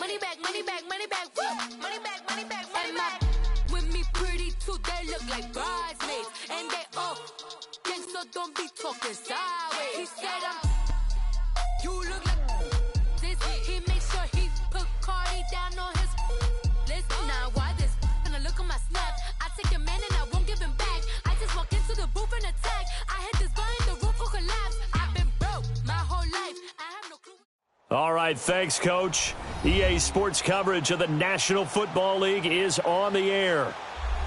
money back, money back, money back, woo! Money back, money back, money back. With me pretty too, they look like bridesmaids. And they all gang, so don't be talking sideways. He said you look like this. He make sure he put Cardi down on his list. Now why this? Gonna look on my snap. I take your man and I won't give him back. I just walk into the booth and attack. I hit this button, the roof will collapse. I've been broke my whole life. I have no clue. All right, thanks, Coach. EA Sports coverage of the National Football League is on the air.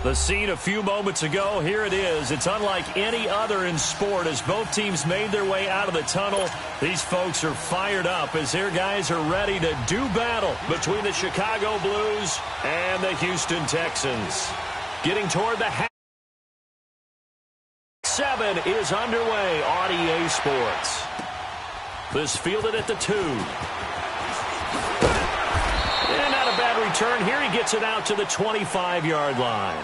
The scene a few moments ago, here it is. It's unlike any other in sport as both teams made their way out of the tunnel. These folks are fired up as their guys are ready to do battle between the Chicago Blues and the Houston Texans. Getting toward the half. 7 is underway on EA Sports. This fielded at the 2. And not a bad return here. He gets it out to the 25-yard line.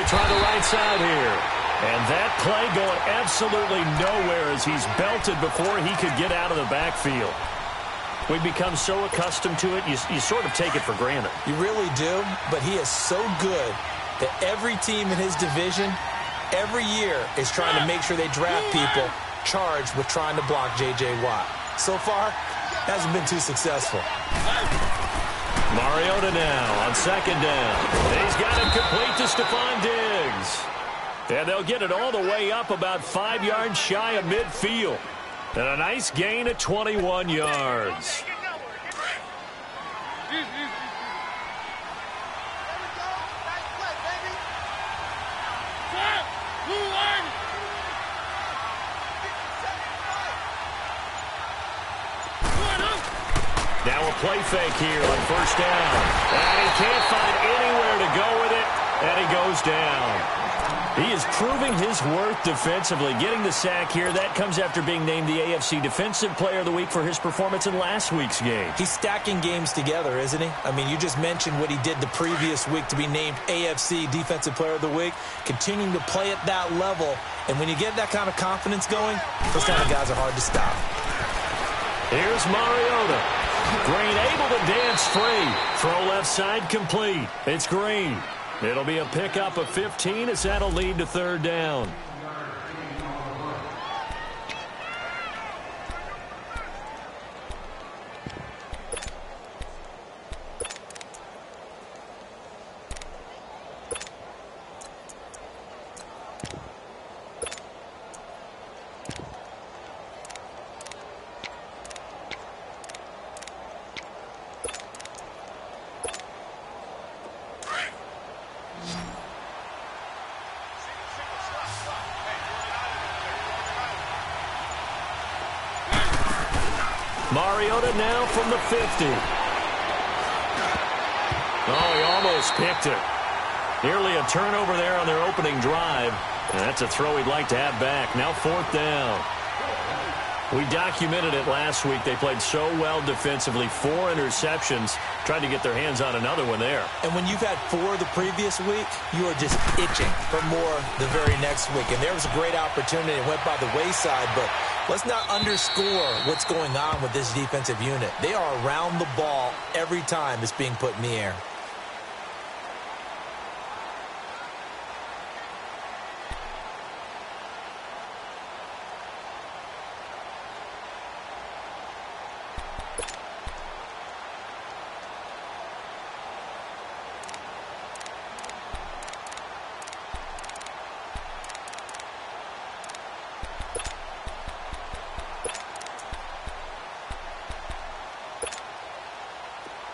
Try the right side here. And that play going absolutely nowhere as he's belted before he could get out of the backfield. We've become so accustomed to it, you sort of take it for granted. You really do, but he is so good that every team in his division, every year, is trying to make sure they draft people charged with trying to block J.J. Watt. So far, hasn't been too successful. Mariota now on second down. He's got it complete to Stephon Diggs. And they'll get it all the way up about 5 yards shy of midfield. And a nice gain of 21 yards. Now a play fake here on first down. And he can't find anywhere to go with it, and he goes down. He is proving his worth defensively, getting the sack here. That comes after being named the AFC Defensive Player of the Week for his performance in last week's game. He's stacking games together, isn't he? I mean, you just mentioned what he did the previous week to be named AFC Defensive Player of the Week, continuing to play at that level. And when you get that kind of confidence going, those kind of guys are hard to stop. Here's Mariota. Green able to dance free. Throw left side complete. It's Green. It'll be a pickup of 15 as that'll lead to third down. Mariota now from the 50. Oh, he almost picked it. Nearly a turnover there on their opening drive. And that's a throw he'd like to have back. Now fourth down. We documented it last week. They played so well defensively. 4 interceptions. Tried to get their hands on another one there. And when you've had 4 the previous week, you are just itching for more the very next week. And there was a great opportunity. It went by the wayside, but let's not underscore what's going on with this defensive unit. They are around the ball every time it's being put in the air.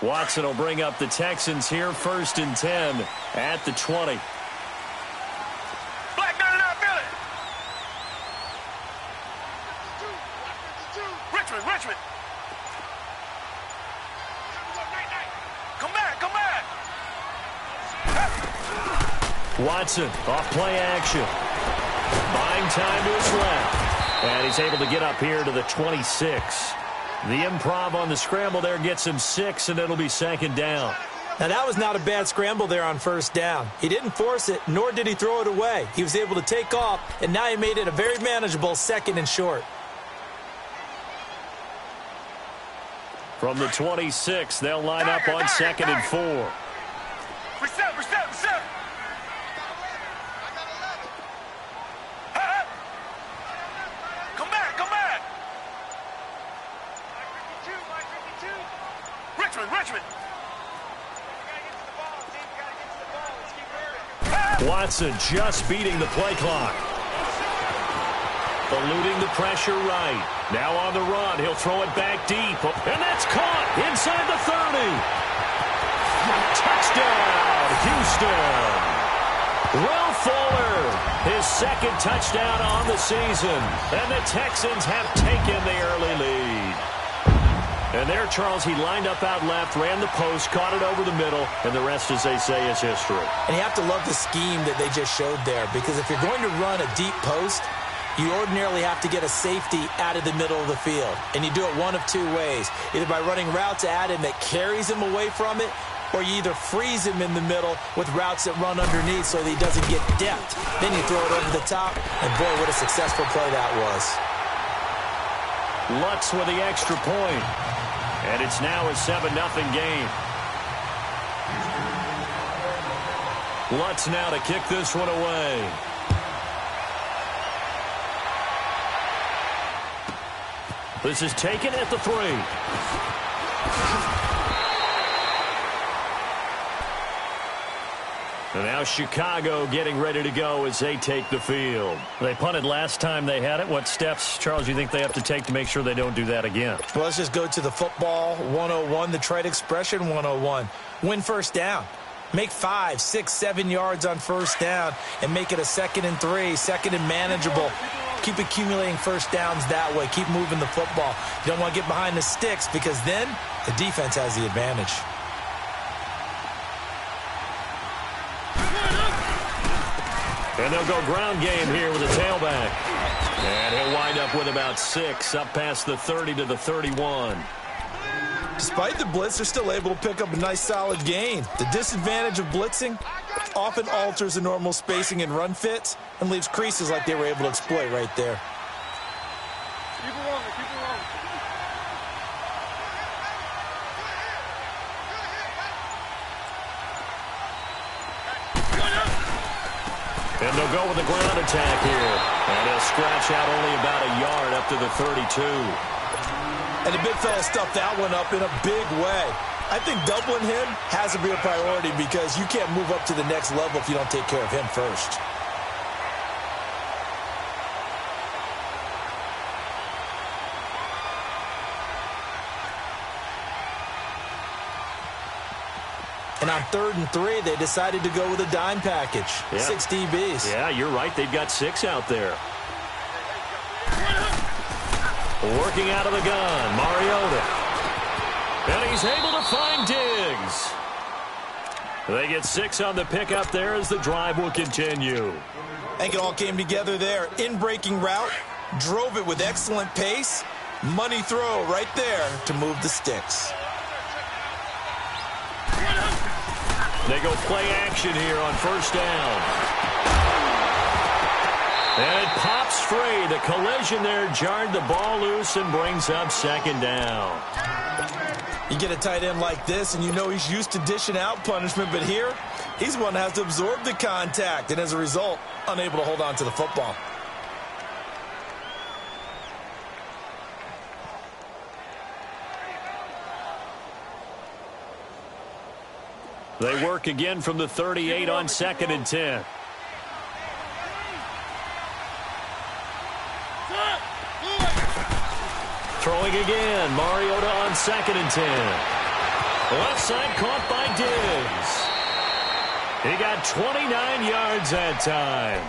Watson will bring up the Texans here, 1st and 10 at the 20. Black 99 Billy. Richmond. Come back. Watson off play action. Buying time to his left. And he's able to get up here to the 26. The improv on the scramble there gets him 6, and it'll be 2nd down. Now, that was not a bad scramble there on 1st down. He didn't force it, nor did he throw it away. He was able to take off, and now he made it a very manageable 2nd and short. From the 26, they'll line up on 2nd and 4. Reset. Come back. Richmond. Watson just beating the play clock. Eluding the pressure right. Now on the run. He'll throw it back deep. And that's caught inside the 30. Touchdown, Houston. Will Fuller, his 2nd touchdown on the season. And the Texans have taken the early lead. And there, Charles, he lined up out left, ran the post, caught it over the middle, and the rest, as they say, is history. And you have to love the scheme that they just showed there, because if you're going to run a deep post, you ordinarily have to get a safety out of the middle of the field. And you do it one of 2 ways, either by running routes at him that carries him away from it, or you either freeze him in the middle with routes that run underneath so that he doesn't get depth. Then you throw it over the top, and boy, what a successful play that was. Lutz with the extra point. And it's now a 7-0 game. Lutz now to kick this one away. This is taken at the 3. And now Chicago getting ready to go as they take the field. They punted last time they had it. What steps, Charles, you think they have to take to make sure they don't do that again? Well, let's just go to the football 101, the trade expression 101. Win 1st down. Make 5, 6, 7 yards on 1st down and make it a 2nd and 3, 2nd and manageable. Keep accumulating 1st downs that way. Keep moving the football. You don't want to get behind the sticks because then the defense has the advantage. And they'll go ground game here with a tailback. And he'll wind up with about 6, up past the 30 to the 31. Despite the blitz, they're still able to pick up a nice solid gain. The disadvantage of blitzing often alters the normal spacing and run fits and leaves creases like they were able to exploit right there. Keep it rolling. And they'll go with the ground attack here. And he'll scratch out only about a yard up to the 32. And the big fella stuffed that one up in a big way. I think doubling him has to be a priority because you can't move up to the next level if you don't take care of him first. And on 3rd and 3, they decided to go with a dime package. Yeah. 6 DBs. Yeah, you're right. They've got 6 out there. Working out of the gun, Mariota. And he's able to find Diggs. They get 6 on the pickup there as the drive will continue. I think it all came together there. In-breaking route, drove it with excellent pace. Money throw right there to move the sticks. They go play action here on 1st down. And it pops free. The collision there jarred the ball loose and brings up 2nd down. You get a tight end like this, and you know he's used to dishing out punishment, but here, he's one that has to absorb the contact, and as a result, unable to hold on to the football. They work again from the 38 on 2nd and 10. Throwing again, Mariota on 2nd and 10. Left side caught by Diggs. He got 29 yards that time.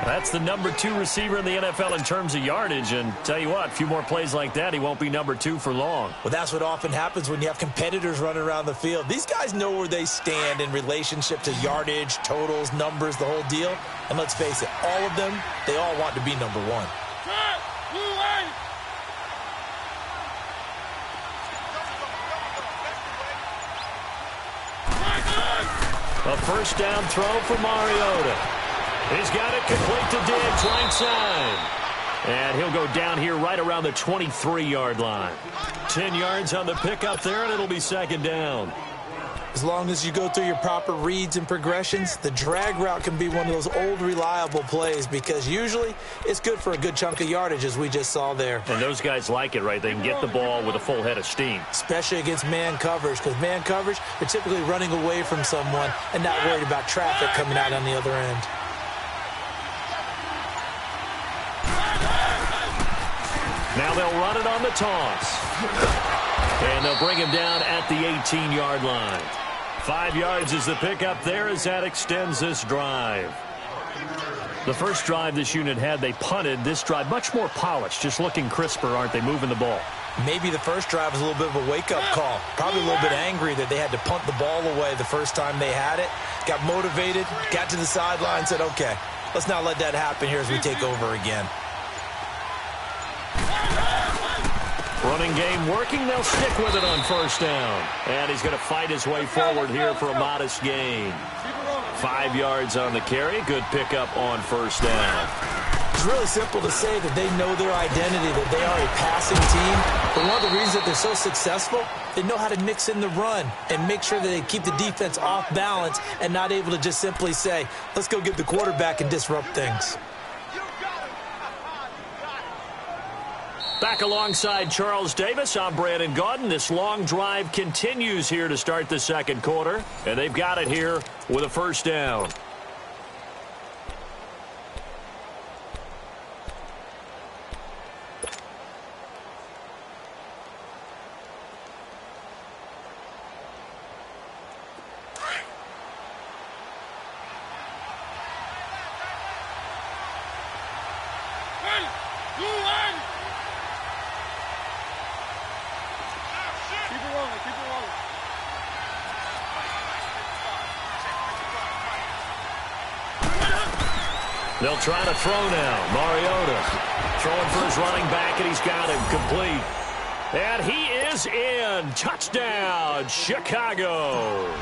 That's the number 2 receiver in the NFL in terms of yardage. And tell you what, a few more plays like that, he won't be number 2 for long. Well, that's what often happens when you have competitors running around the field. These guys know where they stand in relationship to yardage, totals, numbers, the whole deal. And let's face it, all of them, they all want to be number 1. A first down throw for Mariota. He's got it complete to Diggs, right side. And he'll go down here right around the 23-yard line. 10 yards on the pickup there, and it'll be second down. As long as you go through your proper reads and progressions, the drag route can be one of those old reliable plays because usually it's good for a good chunk of yardage, as we just saw there. And those guys like it, right? They can get the ball with a full head of steam. Especially against man coverage, because man coverage, they're typically running away from someone and not worried about traffic coming out on the other end. Now they'll run it on the toss. And they'll bring him down at the 18-yard line. 5 yards is the pickup there as that extends this drive. The first drive this unit had, they punted. This drive, much more polished, just looking crisper, aren't they, moving the ball? Maybe the first drive was a little bit of a wake-up call. Probably a little bit angry that they had to punt the ball away the first time they had it. Got motivated, got to the sideline, said, okay, let's not let that happen here as we take over again. Running game working. They'll stick with it on first down. And he's going to fight his way forward here for a modest gain. 5 yards on the carry. Good pickup on first down. It's really simple to say that they know their identity, that they are a passing team. But one of the reasons that they're so successful, they know how to mix in the run and make sure that they keep the defense off balance and not able to just simply say, let's go get the quarterback and disrupt things. Back alongside Charles Davis, I'm Brandon Gaudin. This long drive continues here to start the second quarter. And they've got it here with a first down. They'll try to throw now. Mariota throwing for his running back, and he's got him complete. And he is in. Touchdown, Chicago.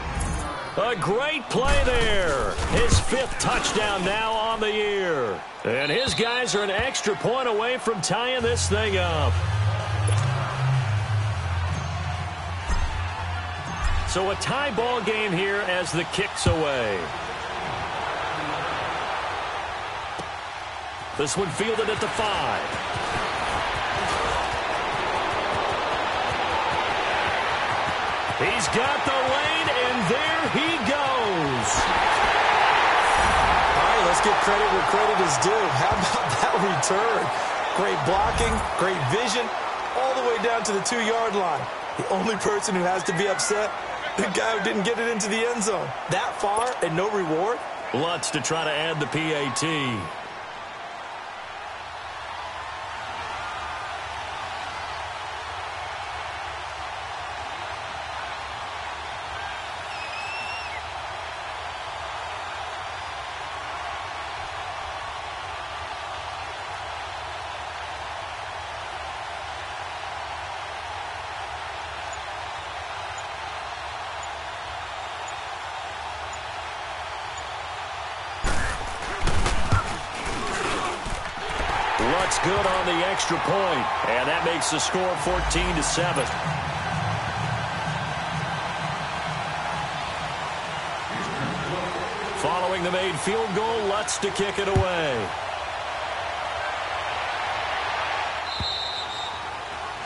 A great play there. His 5th touchdown now on the year. And his guys are an extra point away from tying this thing up. So a tie ball game here as the kick's away. This one fielded at the 5. He's got the lane, and there he goes. All right, let's give credit where credit is due. How about that return? Great blocking, great vision, all the way down to the 2-yard line. The only person who has to be upset, the guy who didn't get it into the end zone. That far and no reward? Lutz to try to add the PAT. Lutz good on the extra point, and that makes the score 14-7. Following the made field goal, Lutz to kick it away.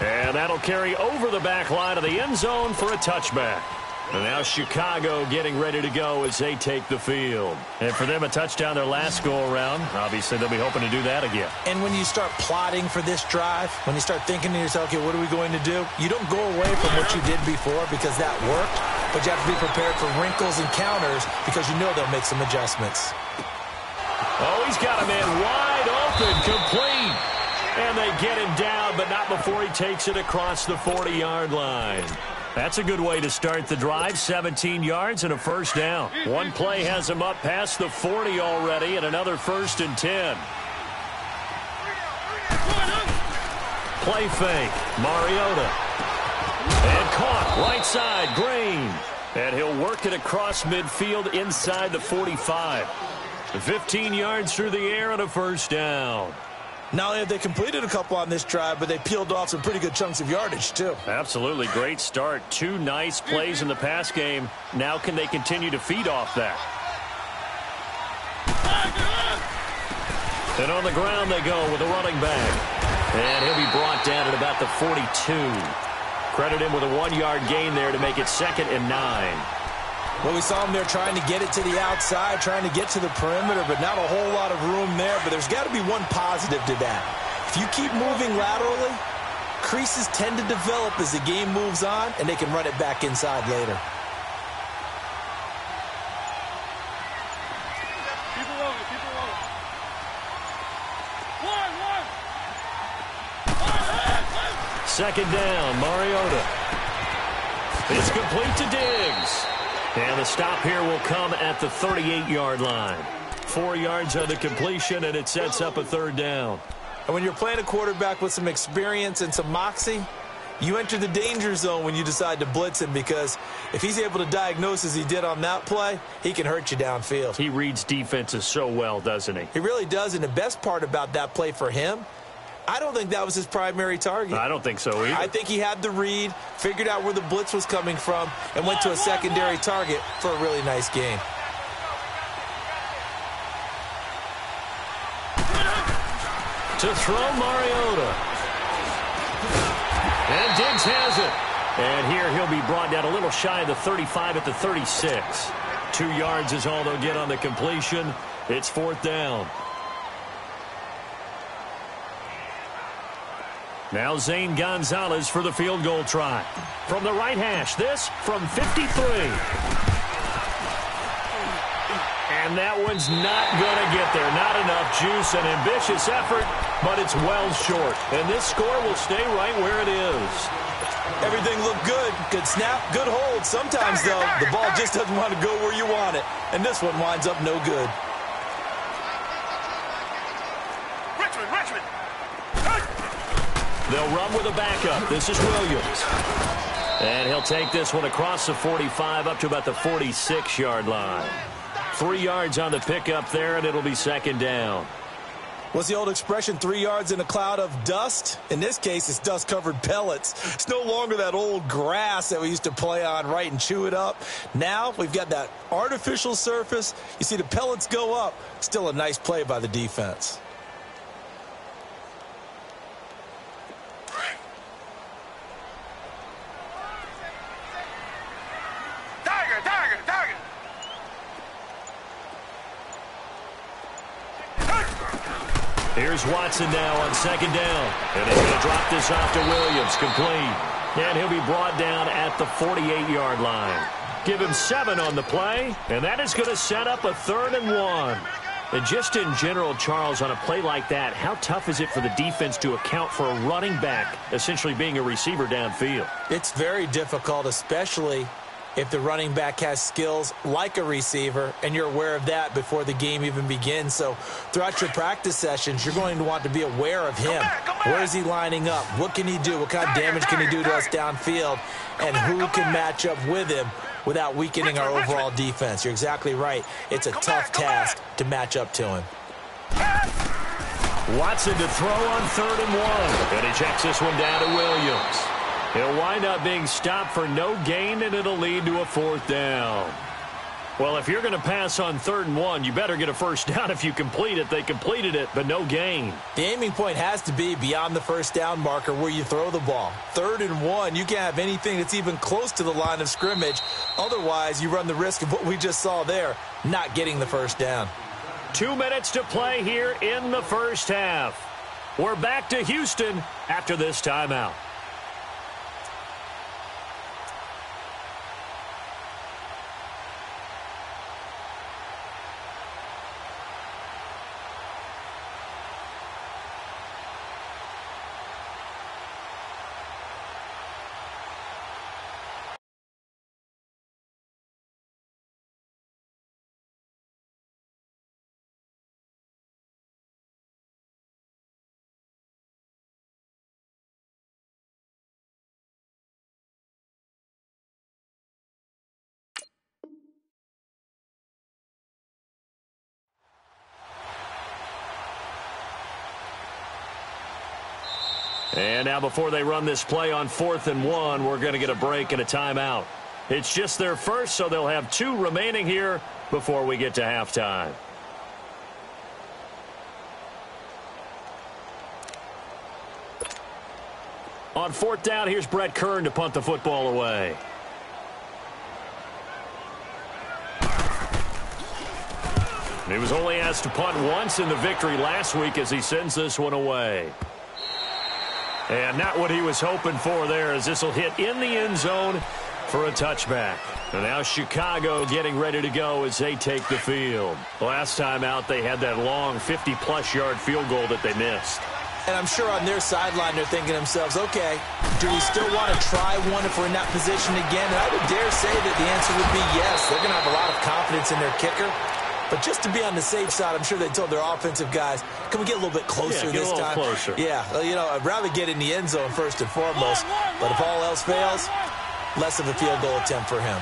And that'll carry over the back line of the end zone for a touchback. And now Chicago getting ready to go as they take the field. And for them, a touchdown their last go-around. Obviously, they'll be hoping to do that again. And when you start plotting for this drive, when you start thinking to yourself, okay, what are we going to do? You don't go away from what you did before because that worked, but you have to be prepared for wrinkles and counters because you know they'll make some adjustments. Oh, he's got a man wide open, complete. And they get him down, but not before he takes it across the 40-yard line. That's a good way to start the drive, 17 yards and a first down. One play has him up past the 40 already, and another 1st and 10. Play fake, Mariota. And caught, right side, Green. And he'll work it across midfield inside the 45. 15 yards through the air and a first down. Not only have they completed a couple on this drive, but they peeled off some pretty good chunks of yardage, too. Absolutely. Great start. 2 nice plays in the pass game. Now can they continue to feed off that? And on the ground they go with a running back. And he'll be brought down at about the 42. Credit him with a 1-yard gain there to make it 2nd and 9. Well, we saw him there trying to get it to the outside, trying to get to the perimeter, but not a whole lot of room there. But there's got to be one positive to that. If you keep moving laterally, creases tend to develop as the game moves on, and they can run it back inside later. People rolling, people rolling. One. 2nd down, Mariota. It's complete to Diggs. And the stop here will come at the 38-yard line. 4 yards on the completion, and it sets up a 3rd down. And when you're playing a quarterback with some experience and some moxie, you enter the danger zone when you decide to blitz him, because if he's able to diagnose as he did on that play, he can hurt you downfield. He reads defenses so well, doesn't he? He really does, and the best part about that play for him, I don't think that was his primary target. I don't think so either. I think he had the read, figured out where the blitz was coming from, and went to a secondary target for a really nice gain. To throw, Mariota. And Diggs has it. And here he'll be brought down a little shy of the 35 at the 36. 2 yards is all they'll get on the completion. It's 4th down. Now Zane Gonzalez for the field goal try. From the right hash, this from 53. And that one's not going to get there. Not enough juice, an ambitious effort, but it's well short. And this score will stay right where it is. Everything looked good. Good snap, good hold. Sometimes, though, the ball just doesn't want to go where you want it. And this one winds up no good. Richmond. They'll run with a backup. This is Williams. And he'll take this one across the 45 up to about the 46-yard line. 3 yards on the pickup there, and it'll be 2nd down. What's the old expression, 3 yards in a cloud of dust? In this case, it's dust-covered pellets. It's no longer that old grass that we used to play on, right, and chew it up. Now we've got that artificial surface. You see the pellets go up. Still a nice play by the defense. Tiger. Here's Watson now on 2nd down. And he's going to drop this off to Williams, complete. And he'll be brought down at the 48-yard line. Give him 7 on the play, and that is going to set up a 3rd and 1. And just in general, Charles, on a play like that, how tough is it for the defense to account for a running back essentially being a receiver downfield? It's very difficult, especially if the running back has skills like a receiver, and you're aware of that before the game even begins. So throughout your practice sessions, you're going to want to be aware of him. Where is he lining up? What can he do? What kind of damage can he do to us downfield? And who can match up with him without weakening our overall defense? You're exactly right. It's a tough task to match up to him. Watson to throw on 3rd and 1. And he checks this one down to Williams. He'll wind up being stopped for no gain, and it'll lead to a 4th down. Well, if you're going to pass on 3rd and 1, you better get a first down if you complete it. They completed it, but no gain. The aiming point has to be beyond the first down marker where you throw the ball. 3rd and 1, you can't have anything that's even close to the line of scrimmage. Otherwise, you run the risk of what we just saw there, not getting the first down. 2 minutes to play here in the first half. We're back to Houston after this timeout. And now before they run this play on 4th and 1, we're going to get a break and a timeout. It's just their first, so they'll have 2 remaining here before we get to halftime. On 4th down, here's Brett Kern to punt the football away. He was only asked to punt once in the victory last week as he sends this one away. And not what he was hoping for there, as this will hit in the end zone for a touchback. And now Chicago getting ready to go as they take the field. Last time out, they had that long 50-plus yard field goal that they missed. And I'm sure on their sideline they're thinking to themselves, okay, do we still want to try one if we're in that position again? And I would dare say that the answer would be yes. They're going to have a lot of confidence in their kicker. But just to be on the safe side, I'm sure they told their offensive guys, can we get a little bit closer this time? Closer. Yeah, you know, I'd rather get in the end zone first and foremost. But if all else fails, less of a field goal attempt for him.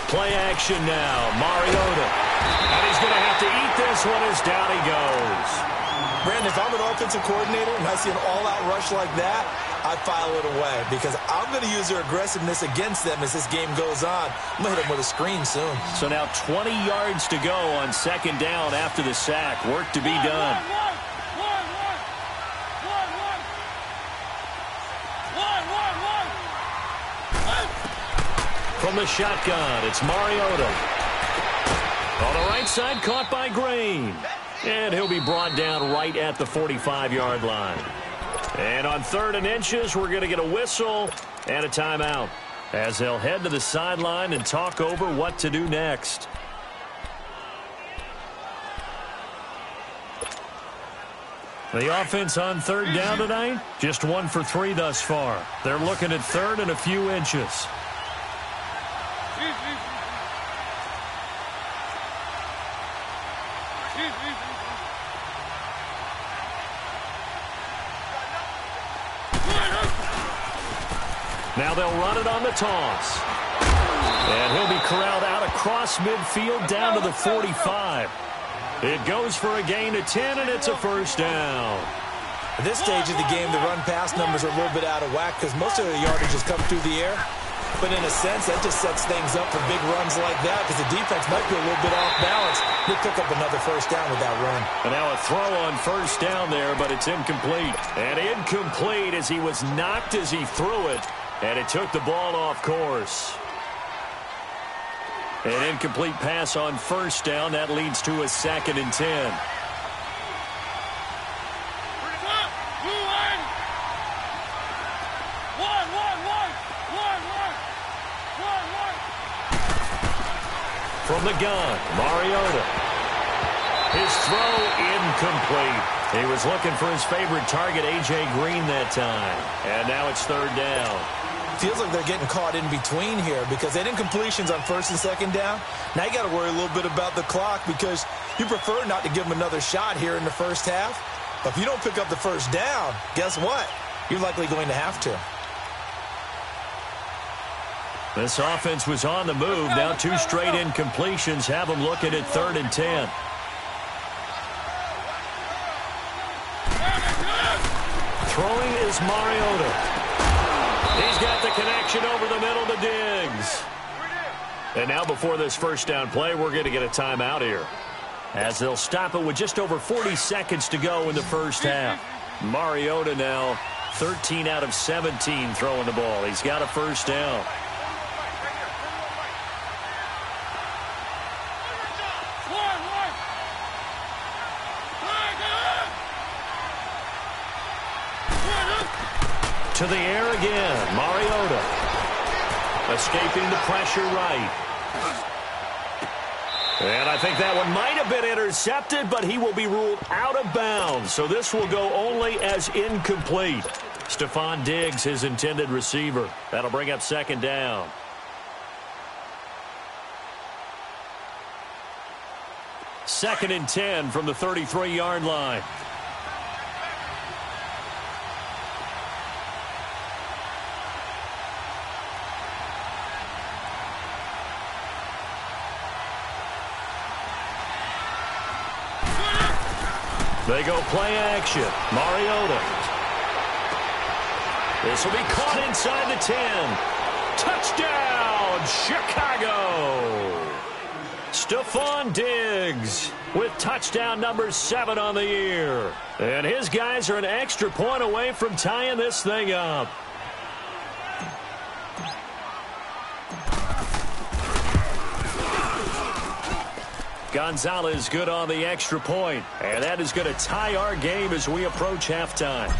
Play action now, Mariota. And he's going to have to eat this one as down he goes. Brandon, if I'm an offensive coordinator and I see an all-out rush like that, I file it away because I'm going to use their aggressiveness against them as this game goes on. I'm going to hit them with a screen soon. So now 20 yards to go on 2nd down after the sack. Work to be done. From the shotgun, it's Mariota. On the right side, caught by Green. And he'll be brought down right at the 45-yard line. And on 3rd and inches, we're going to get a whistle and a timeout as they'll head to the sideline and talk over what to do next. The offense on 3rd down tonight, just 1 for 3 thus far. They're looking at 3rd and a few inches. Now they'll run it on the toss. And he'll be corralled out across midfield down to the 45. It goes for a gain of 10, and it's a first down. At this stage of the game, the run-pass numbers are a little bit out of whack because most of the yardage has come through the air. But in a sense, that just sets things up for big runs like that because the defense might be a little bit off balance. They pick up another first down with that run. And now a throw on first down there, but it's incomplete. And incomplete as he was knocked as he threw it. And it took the ball off course. An incomplete pass on first down. That leads to a 2nd and 10. From the gun, Mariota. His throw incomplete. He was looking for his favorite target, A.J. Green, that time. And now it's 3rd down. Feels like they're getting caught in between here because they did incompletions on 1st and 2nd down. Now you got to worry a little bit about the clock because you prefer not to give them another shot here in the first half. But if you don't pick up the first down, guess what? You're likely going to have to. This offense was on the move. Now 2 straight incompletions have them looking at 3rd and 10. Throwing is Mariota. He's got the connection over the middle to Diggs. And now before this first down play, we're going to get a timeout here, as they'll stop it with just over 40 seconds to go in the first half. Mariota now 13 out of 17 throwing the ball. He's got a first down. To the air again, Mariota. Escaping the pressure right. And I think that one might have been intercepted, but he will be ruled out of bounds. So this will go only as incomplete. Stephon Diggs, his intended receiver. That'll bring up second down. Second and 10 from the 33-yard line. They go play action. Mariota. This will be caught inside the 10. Touchdown, Chicago. Stephon Diggs with touchdown number 7 on the year. And his guys are an extra point away from tying this thing up. Gonzalez good on the extra point. And that is going to tie our game as we approach halftime.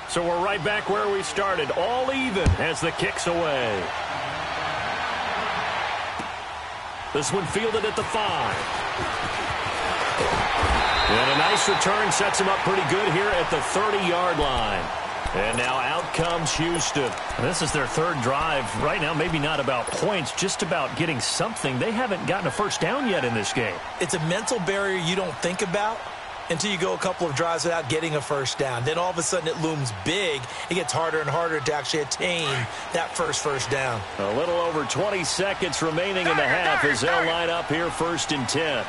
So we're right back where we started. All even as the kick's away. This one fielded at the 5. And a nice return sets him up pretty good here at the 30-yard line. And now out comes Houston. This is their third drive. Right now, maybe not about points, just about getting something. They haven't gotten a first down yet in this game. It's a mental barrier you don't think about until you go a couple of drives without getting a first down. Then all of a sudden it looms big. It gets harder and harder to actually attain that first down. A little over 20 seconds remaining in the half as they'll line up here first and 10.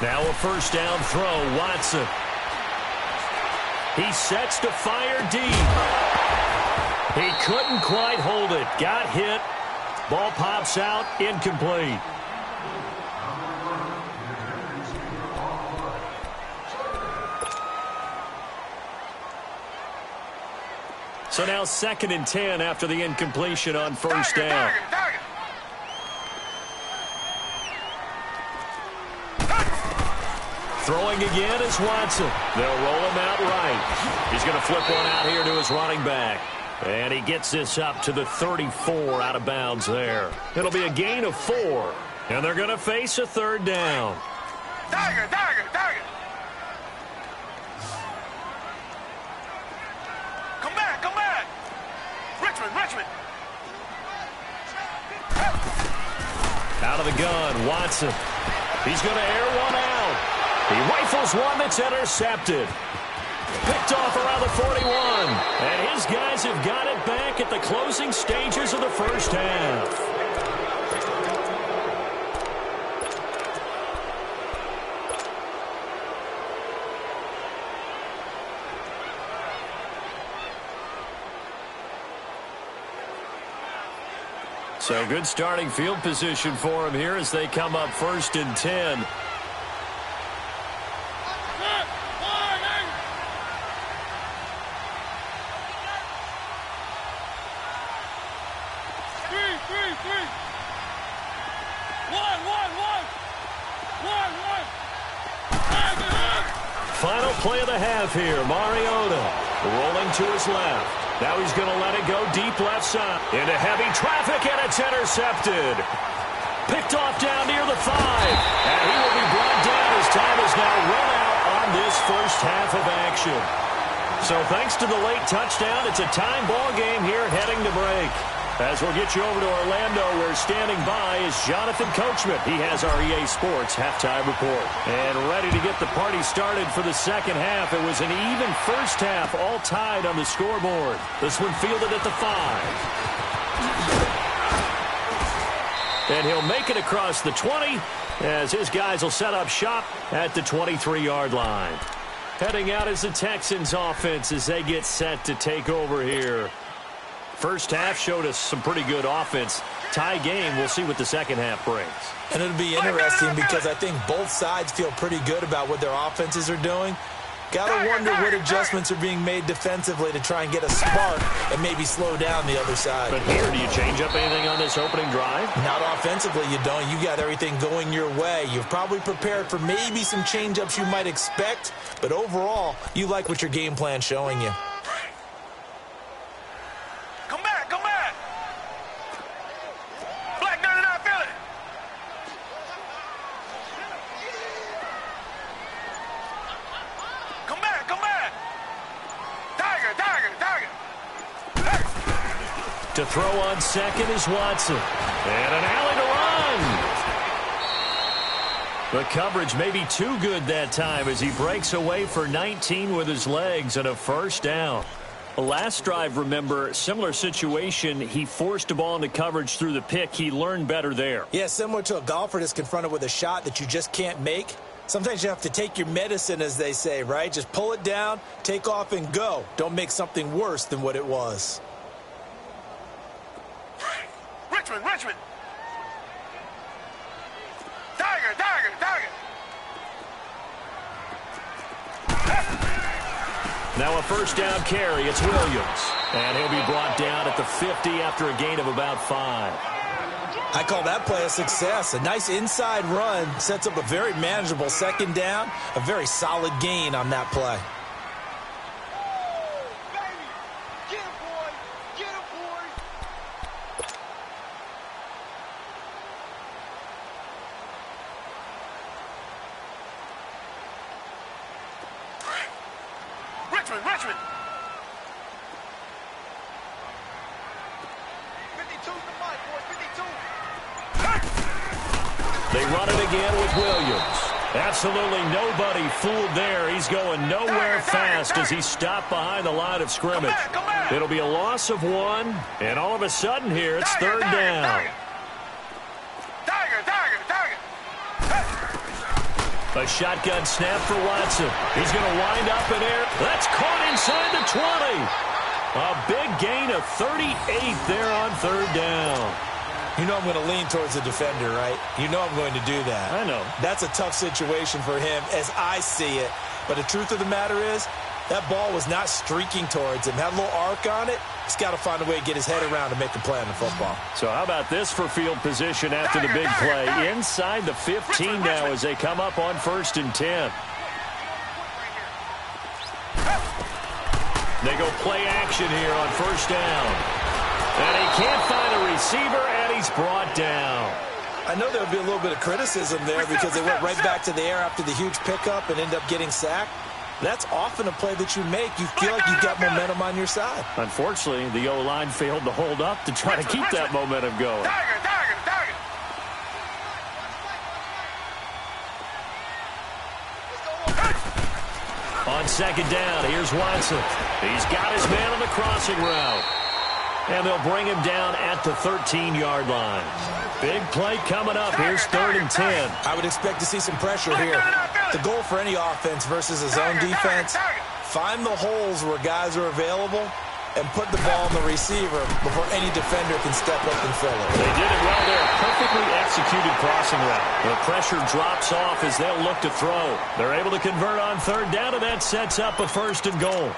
Now a first down throw, Watson. He sets to fire deep. He couldn't quite hold it. Got hit. Ball pops out, incomplete. So now second and 10 after the incompletion on first down. Throwing again is Watson. They'll roll him out right. He's going to flip one out here to his running back. And he gets this up to the 34 out of bounds there. It'll be a gain of 4. And they're going to face a third down. Dagger. Come back. Richmond. Out of the gun, Watson. He's going to air one out. He rifles one that's intercepted. Picked off around the 41. And his guys have got it back at the closing stages of the first half. So good starting field position for him here as they come up first and 10. Final play of the half here. Mariota rolling to his left. Now he's going to let it go deep left side. Into heavy traffic, and it's intercepted. Picked off down near the 5. And he will be brought down as time is now run out on this first half of action. So thanks to the late touchdown, it's a time ball game here heading to break. As we'll get you over to Orlando, where standing by is Jonathan Coachman. He has our EA Sports halftime report. And ready to get the party started for the second half. It was an even first half, all tied on the scoreboard. This one fielded at the 5. And he'll make it across the 20 as his guys will set up shop at the 23-yard line. Heading out is the Texans offense as they get set to take over here. First half showed us some pretty good offense. Tie game, we'll see what the second half brings. And it'll be interesting because I think both sides feel pretty good about what their offenses are doing. Got to wonder what adjustments are being made defensively to try and get a spark and maybe slow down the other side. But here, do you change up anything on this opening drive? Not offensively, you don't. You got everything going your way. You've probably prepared for maybe some change-ups you might expect, but overall, you like what your game plan's showing you. Come back, come back. Black 99 Philly. Come back, come back. Tiger, tiger, tiger. To throw on second is Watson. And an alley to run. The coverage may be too good that time as he breaks away for 19 with his legs and a first down. Last drive, remember, similar situation. He forced a ball into coverage through the pick. He learned better there. Yeah, similar to a golfer that's confronted with a shot that you just can't make. Sometimes you have to take your medicine, as they say, right? Just pull it down, take off, and go. Don't make something worse than what it was. Richmond, Richmond. Tiger, tiger, tiger. Now a first down carry. It's Williams. And he'll be brought down at the 50 after a gain of about 5. I call that play a success. A nice inside run sets up a very manageable second down. A very solid gain on that play. Richmond, Richmond. 52's the mic, boy, 52. They run it again with Williams. Absolutely nobody fooled there. He's going nowhere fast as he's stopped behind the line of scrimmage. It'll be a loss of 1, and all of a sudden here it's third down. Tiger, tiger, tiger. A shotgun snap for Watson. He's going to wind up in air. That's caught inside the 20. A big gain of 38 there on third down. You know I'm going to lean towards the defender, right? You know I'm going to do that. I know. That's a tough situation for him as I see it. But the truth of the matter is, that ball was not streaking towards him. Had a little arc on it. He's got to find a way to get his head around to make a play on the football. So how about this for field position after the big play? Inside the 15 now as they come up on 1st and 10. They go play action here on first down. And he can't find a receiver, and he's brought down. I know there would be a little bit of criticism there because they went right back to the air after the huge pickup and ended up getting sacked. That's often a play that you make. You feel like you've got momentum on your side. Unfortunately, the O-line failed to hold up to try to keep that momentum going. Tiger, tiger, tiger. On second down, here's Watson. He's got his man on the crossing route. And they'll bring him down at the 13-yard line. Big play coming up. Here's 3rd and 10. I would expect to see some pressure here. The goal for any offense versus a zone defense, find the holes where guys are available and put the ball on the receiver before any defender can step up and fill it. They did it well there. Perfectly executed crossing route. The pressure drops off as they'll look to throw. They're able to convert on third down, and that sets up a 1st and goal.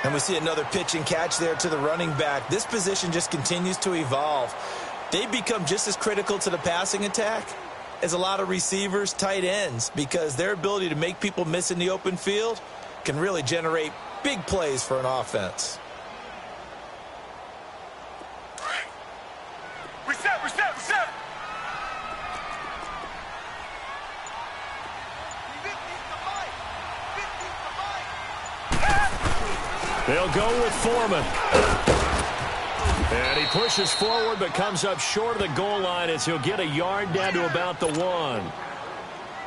And we see another pitch and catch there to the running back. This position just continues to evolve. They become just as critical to the passing attack as a lot of receivers, tight ends, because their ability to make people miss in the open field can really generate big plays for an offense. Reset, reset, reset. They'll go with Foreman. And he pushes forward but comes up short of the goal line as he'll get a yard down to about the 1.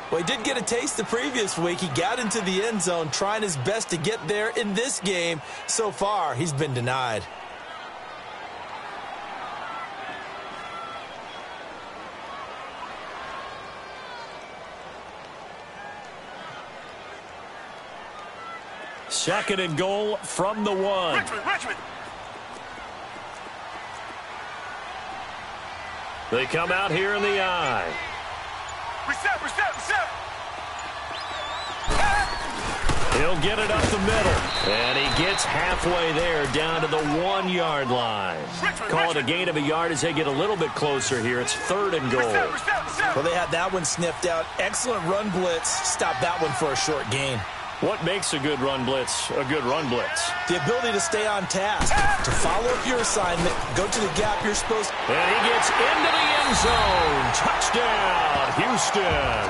Well, he did get a taste the previous week. He got into the end zone trying his best to get there in this game. So far, he's been denied. 2nd and goal from the 1. Richmond. They come out here in the I. Reset. He'll get it up the middle. And he gets halfway there down to the 1-yard line. Call it a gain of a yard as they get a little bit closer here. It's 3rd and goal. Well, they had that one sniffed out. Excellent run blitz. Stop that one for a short gain. What makes a good run blitz a good run blitz? The ability to stay on task, to follow up your assignment, go to the gap you're supposed to. And he gets into the end zone. Touchdown, Houston.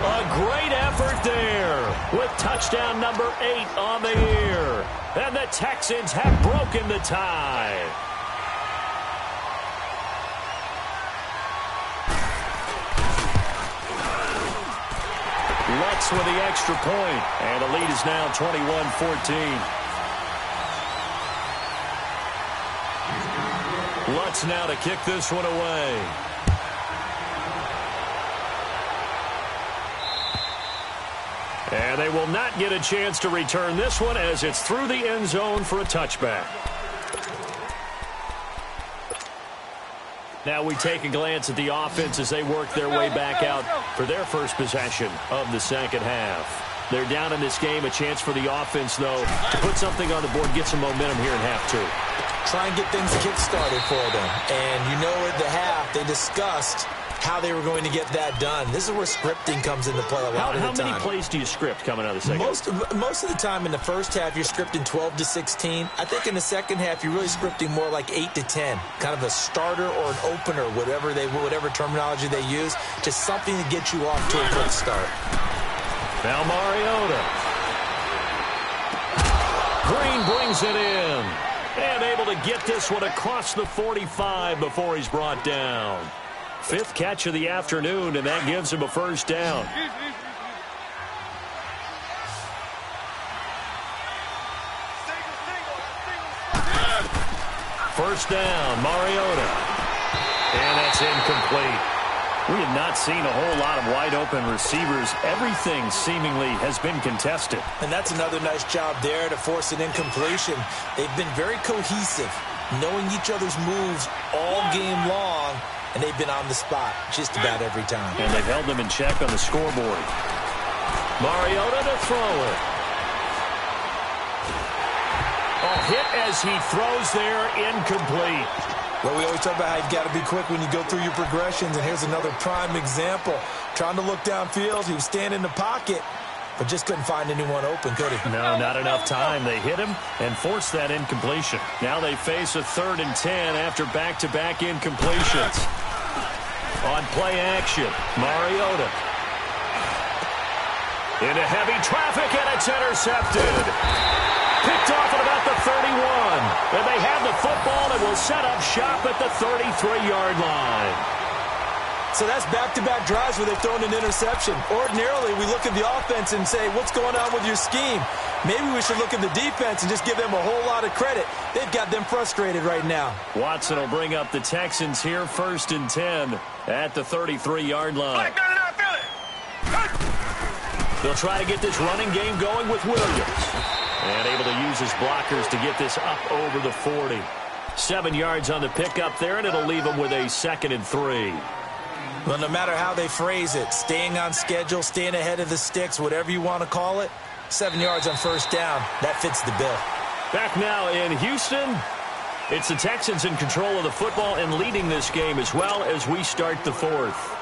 A great effort there with touchdown number 8 on the year. And the Texans have broken the tie. Lutz with the extra point, and the lead is now 21-14. Lutz now to kick this one away. And they will not get a chance to return this one as it's through the end zone for a touchback. Now we take a glance at the offense as they work their way back out for their first possession of the second half. They're down in this game. A chance for the offense, though, to put something on the board, get some momentum here in half 2. Try and get things kick-started for them. And you know at the half, they discussed how they were going to get that done. This is where scripting comes into play a lot of the time. How many plays do you script coming out of the second half? Most of the time in the first half, you're scripting 12 to 16. I think in the second half, you're really scripting more like 8 to 10. Kind of a starter or an opener, whatever terminology they use. Just something to get you off to a quick start. Now Mariota. Green brings it in. And able to get this one across the 45 before he's brought down. 5th catch of the afternoon, and that gives him a first down. First down, Mariota. And that's incomplete. We have not seen a whole lot of wide-open receivers. Everything seemingly has been contested. And that's another nice job there to force an incompletion. They've been very cohesive, knowing each other's moves all game long, and they've been on the spot just about every time. And they've held them in check on the scoreboard. Mariota to throw it. A hit as he throws there, incomplete. Well, we always talk about how you've got to be quick when you go through your progressions, and here's another prime example. Trying to look downfield, he was standing in the pocket, but just couldn't find anyone open, could he? No, not enough time. They hit him and forced that incompletion. Now they face a 3rd and 10 after back-to-back incompletions. On play action, Mariota. Into heavy traffic, and it's intercepted. Picked off at about the 31. And they have the football and will set up shop at the 33-yard line. So that's back-to-back drives where they've thrown an interception. Ordinarily, we look at the offense and say, what's going on with your scheme? Maybe we should look at the defense and just give them a whole lot of credit. They've got them frustrated right now. Watson will bring up the Texans here, 1st and 10 at the 33-yard line. They'll try to get this running game going with Williams. And able to use his blockers to get this up over the 40. 7 yards on the pickup there, and it'll leave him with a 2nd and 3. Well, no matter how they phrase it, staying on schedule, staying ahead of the sticks, whatever you want to call it, 7 yards on first down, that fits the bill. Back now in Houston, it's the Texans in control of the football and leading this game as well as we start the 4th.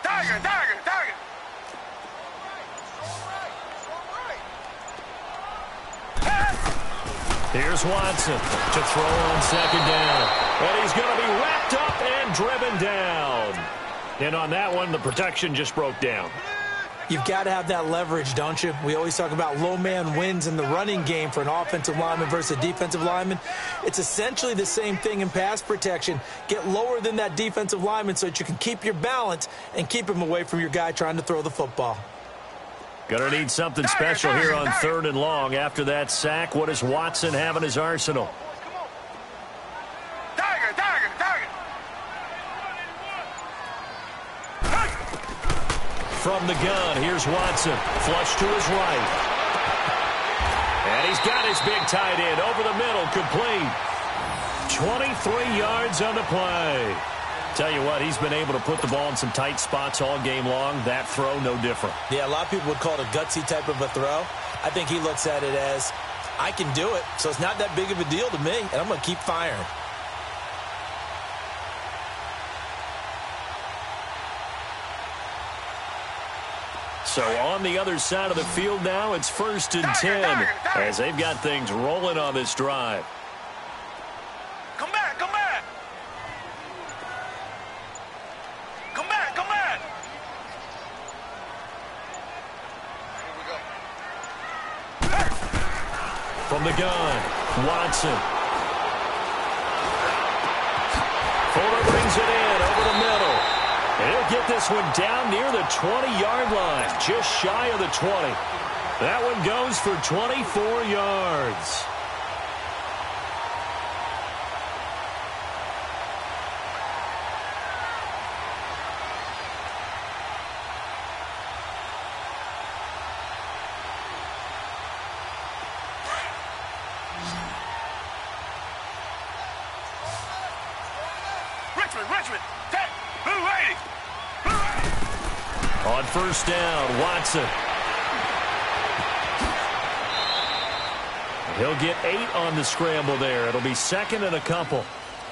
Target. Here's Watson to throw on 2nd down. And he's going to be wrapped up and driven down. And on that one, the protection just broke down. You've got to have that leverage, don't you? We always talk about low man wins in the running game for an offensive lineman versus a defensive lineman. It's essentially the same thing in pass protection. Get lower than that defensive lineman so that you can keep your balance and keep him away from your guy trying to throw the football. Gonna need something special here on 3rd and long. After that sack, what does Watson have in his arsenal? From the gun, here's Watson. Flush to his right. And he's got his big tight end over the middle, complete. 23 yards on the play. Tell you what, he's been able to put the ball in some tight spots all game long. That throw, no different. Yeah, a lot of people would call it a gutsy type of a throw. I think he looks at it as, I can do it, so it's not that big of a deal to me, and I'm going to keep firing. So on the other side of the field now, it's 1st and 10 as they've got things rolling on this drive. Come back, come back. Come back, come back. Here we go. From the gun, Watson. Fuller brings it in over the middle. And he'll get this one down near the 20-yard line, just shy of the 20. That one goes for 24 yards. Richmond, take, blue lady. On 1st down, Watson. He'll get 8 on the scramble there. It'll be 2nd and a couple.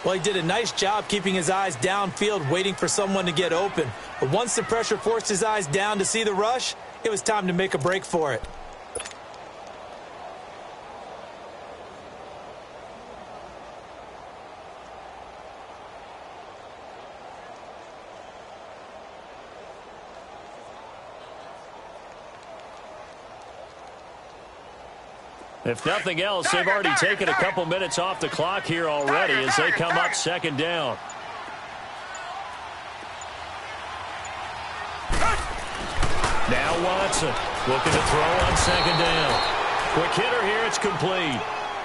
Well, he did a nice job keeping his eyes downfield, waiting for someone to get open. But once the pressure forced his eyes down to see the rush, it was time to make a break for it. If nothing else, they've already taken a couple minutes off the clock here already as they come up 2nd down. Now Watson looking to throw on 2nd down. Quick hitter here, it's complete.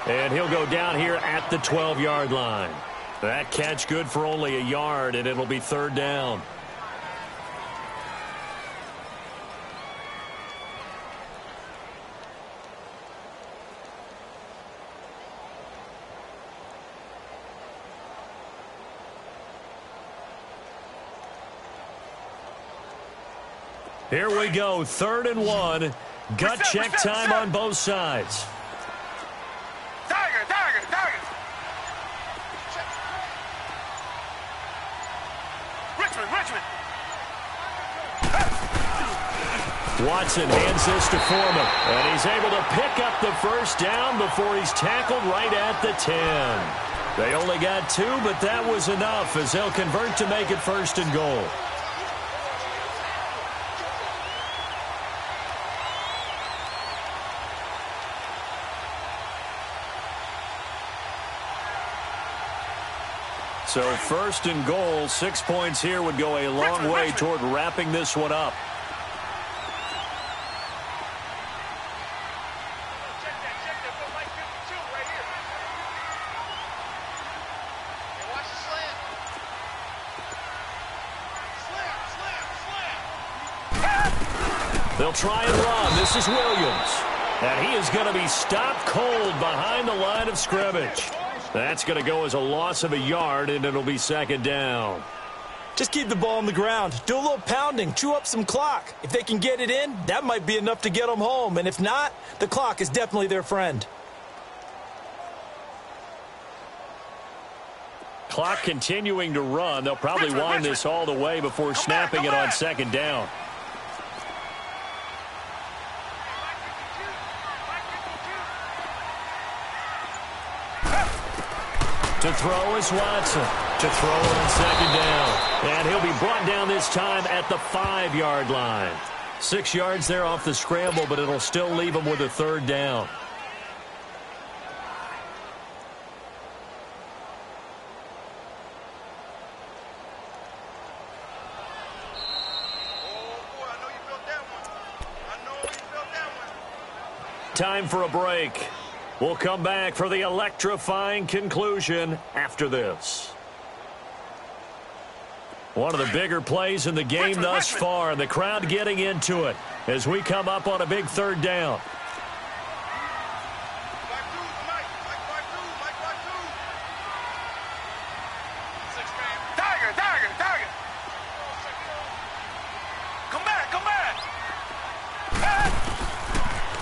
And he'll go down here at the 12-yard line. That catch good for only a yard, and it'll be 3rd down. Here we go, 3rd and 1. Gut check time on both sides. Tiger. Richmond. Watson hands this to Foreman, and he's able to pick up the 1st down before he's tackled right at the 10. They only got 2, but that was enough as they'll convert to make it 1st and goal. So 1st and goal, 6 points here would go a long way toward wrapping this one up. They'll try and run. This is Williams. And he is going to be stopped cold behind the line of scrimmage. That's going to go as a loss of a yard, and it'll be 2nd down. Just keep the ball on the ground. Do a little pounding. Chew up some clock. If they can get it in, that might be enough to get them home. And if not, the clock is definitely their friend. Clock continuing to run. They'll probably wind this all the way before snapping it on 2nd down. To throw is Watson. To throw on 2nd down. And he'll be brought down this time at the 5-yard line. 6 yards there off the scramble, but it'll still leave them with a third down. Time for a break. We'll come back for the electrifying conclusion after this. One of the bigger plays in the game thus far, and the crowd getting into it as we come up on a big third down.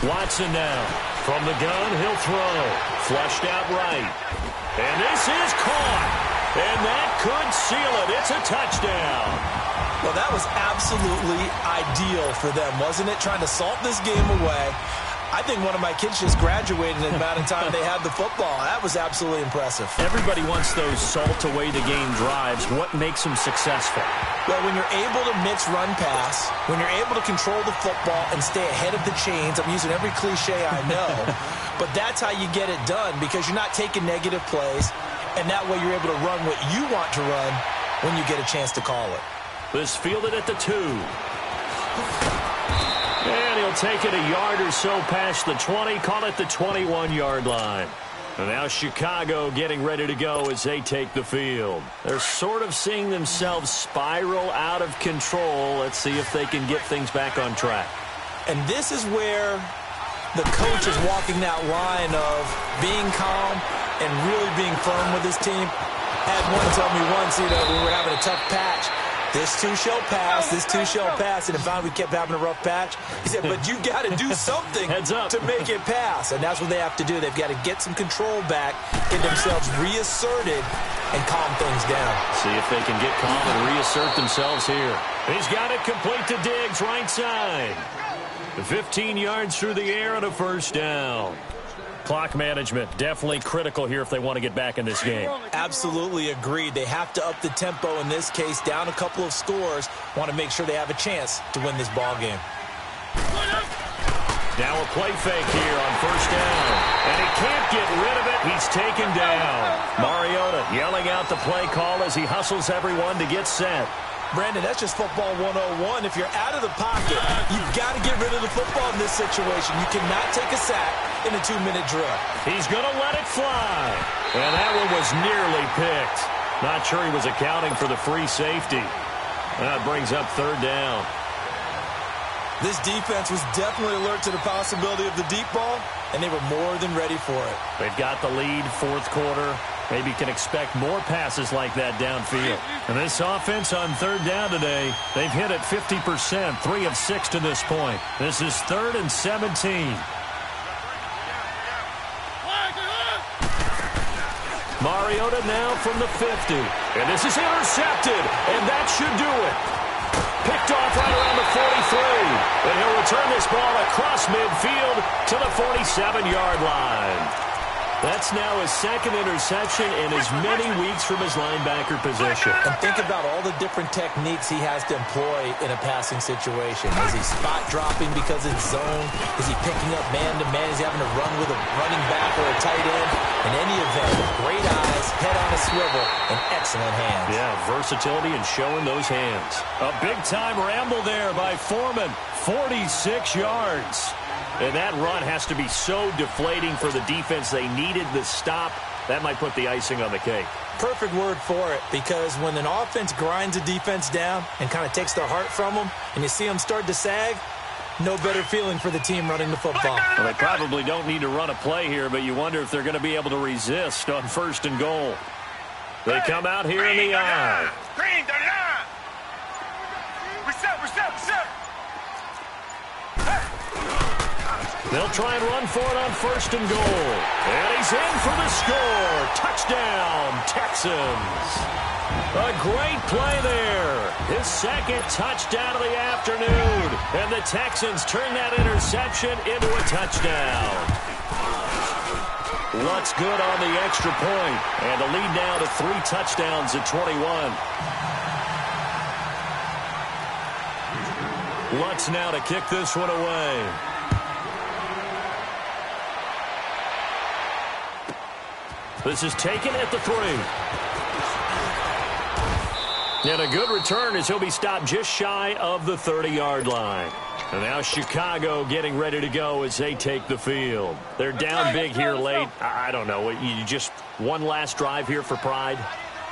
Watson now. From the gun, he'll throw. Flushed out right. And this is caught. And that could seal it. It's a touchdown. Well, that was absolutely ideal for them, wasn't it? Trying to salt this game away. I think one of my kids just graduated in the amount of time they had the football. That was absolutely impressive. Everybody wants those salt-away-the-game drives. What makes them successful? Well, when you're able to mix run-pass, when you're able to control the football and stay ahead of the chains, I'm using every cliche I know, but that's how you get it done because you're not taking negative plays, and that way you're able to run what you want to run when you get a chance to call it. This fielded at the 2. And he'll take it a yard or so past the 20, call it the 21-yard line. And now Chicago getting ready to go as they take the field. They're sort of seeing themselves spiral out of control. Let's see if they can get things back on track. And this is where the coach is walking that line of being calm and really being firm with his team. Had one tell me once, we were having a tough patch. This too shall pass, this too shall pass. And if we kept having a rough patch, he said, but you got to do something to make it pass. And that's what they have to do. They've got to get some control back, get themselves reasserted, and calm things down. See if they can get calm and reassert themselves here. He's got it complete to Diggs, right side. 15 yards through the air and a first down. Clock management, definitely critical here if they want to get back in this game. Absolutely agreed. They have to up the tempo in this case, down a couple of scores, want to make sure they have a chance to win this ball game. Now a play fake here on first down. And he can't get rid of it. He's taken down. Mariota yelling out the play call as he hustles everyone to get set. Brandon, that's just football 101. If you're out of the pocket, you've got to get rid of the football in this situation. You cannot take a sack in a 2-minute drill. He's going to let it fly. And that one was nearly picked. Not sure he was accounting for the free safety. That brings up third down. This defense was definitely alert to the possibility of the deep ball, and they were more than ready for it. They've got the lead, fourth quarter. Maybe can expect more passes like that downfield. And this offense on third down today, they've hit it 50%, 3 of 6 to this point. This is 3rd and 17. Mariota now from the 50. And this is intercepted, and that should do it. Picked off right around the 43. And he'll return this ball across midfield to the 47-yard line. That's now his second interception in as many weeks from his linebacker position. And think about all the different techniques he has to employ in a passing situation. Is he spot dropping because it's zone? Is he picking up man-to-man? Is he having to run with a running back or a tight end? In any event, great eyes, head on a swivel, and excellent hands. Yeah, versatility and showing those hands. A big-time ramble there by Foreman. 46 yards. And that run has to be so deflating for the defense. They needed the stop. That might put the icing on the cake. Perfect word for it, because when an offense grinds a defense down and kind of takes their heart from them, and you see them start to sag, no better feeling for the team running the football. Well, they probably don't need to run a play here, but you wonder if they're going to be able to resist on 1st and goal. They come out here in the eye. Green, the line. Reset. They'll try and run for it on 1st and goal. And he's in for the score. Touchdown, Texans. A great play there. His second touchdown of the afternoon. And the Texans turn that interception into a touchdown. Looks good on the extra point. And the lead now to 3 touchdowns at 21. Lutz now to kick this one away. This is taken at the 3. And a good return as he'll be stopped just shy of the 30-yard line. And now Chicago getting ready to go as they take the field. They're down big here late. I don't know. You just one last drive here for pride?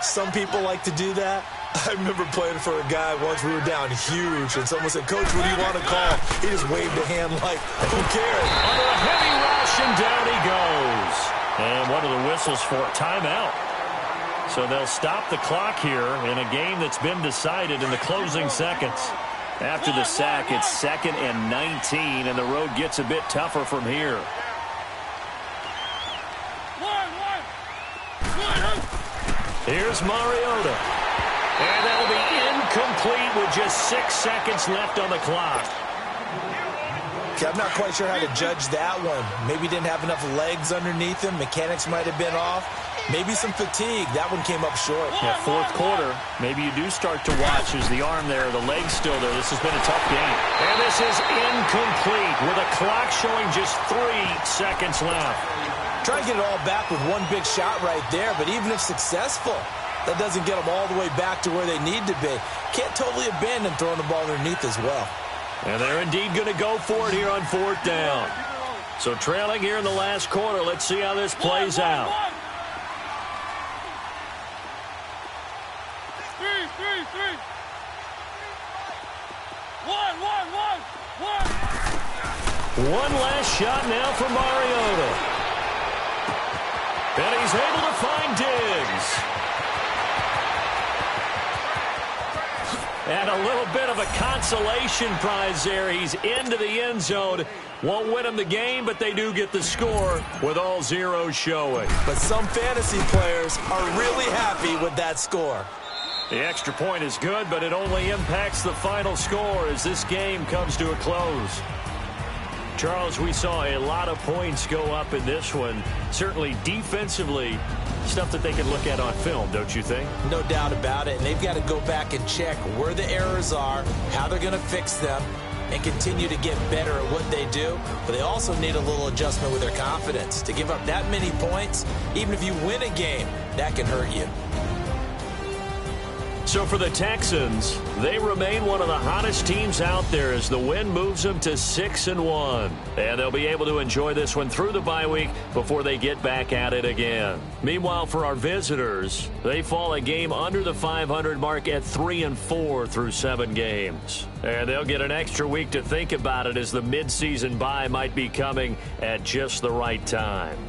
Some people like to do that. I remember playing for a guy once. We were down huge, and someone said, "Coach, what do you want to call?" He just waved a hand like, who cares? Under a heavy rush, and down he goes. And what are the whistles for? Timeout. So they'll stop the clock here in a game that's been decided in the closing seconds. After the sack, it's 2nd and 19, and the road gets a bit tougher from here. Here's Mariota. And that'll be incomplete with just 6 seconds left on the clock. Okay, I'm not quite sure how to judge that one. Maybe didn't have enough legs underneath him. Mechanics might have been off. Maybe some fatigue. That one came up short. Yeah, 4th quarter. Maybe you do start to watch as the arm there, the leg's still there. This has been a tough game. And this is incomplete with a clock showing just 3 seconds left. Try to get it all back with one big shot right there, but even if successful, that doesn't get them all the way back to where they need to be. Can't totally abandon throwing the ball underneath as well. And they're indeed going to go for it here on 4th down. So trailing here in the last quarter. Let's see how this plays out. One last shot now for Mariota. And he's able to find Diggs. And a little bit of a consolation prize there. He's into the end zone. Won't win them the game, but they do get the score with all zeros showing. But some fantasy players are really happy with that score. The extra point is good, but it only impacts the final score as this game comes to a close. Charles, we saw a lot of points go up in this one. Certainly defensively, stuff that they can look at on film, don't you think? No doubt about it. And they've got to go back and check where the errors are, how they're going to fix them, and continue to get better at what they do. But they also need a little adjustment with their confidence. To give up that many points, even if you win a game, that can hurt you. So for the Texans, they remain one of the hottest teams out there as the win moves them to 6-1. And they'll be able to enjoy this one through the bye week before they get back at it again. Meanwhile, for our visitors, they fall a game under the 500 mark at 3-4 through 7 games. And they'll get an extra week to think about it as the midseason bye might be coming at just the right time.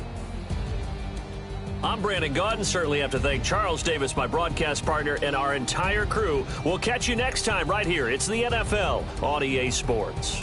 I'm Brandon Gaudin. Certainly have to thank Charles Davis, my broadcast partner, and our entire crew. We'll catch you next time right here. It's the NFL on EA Sports.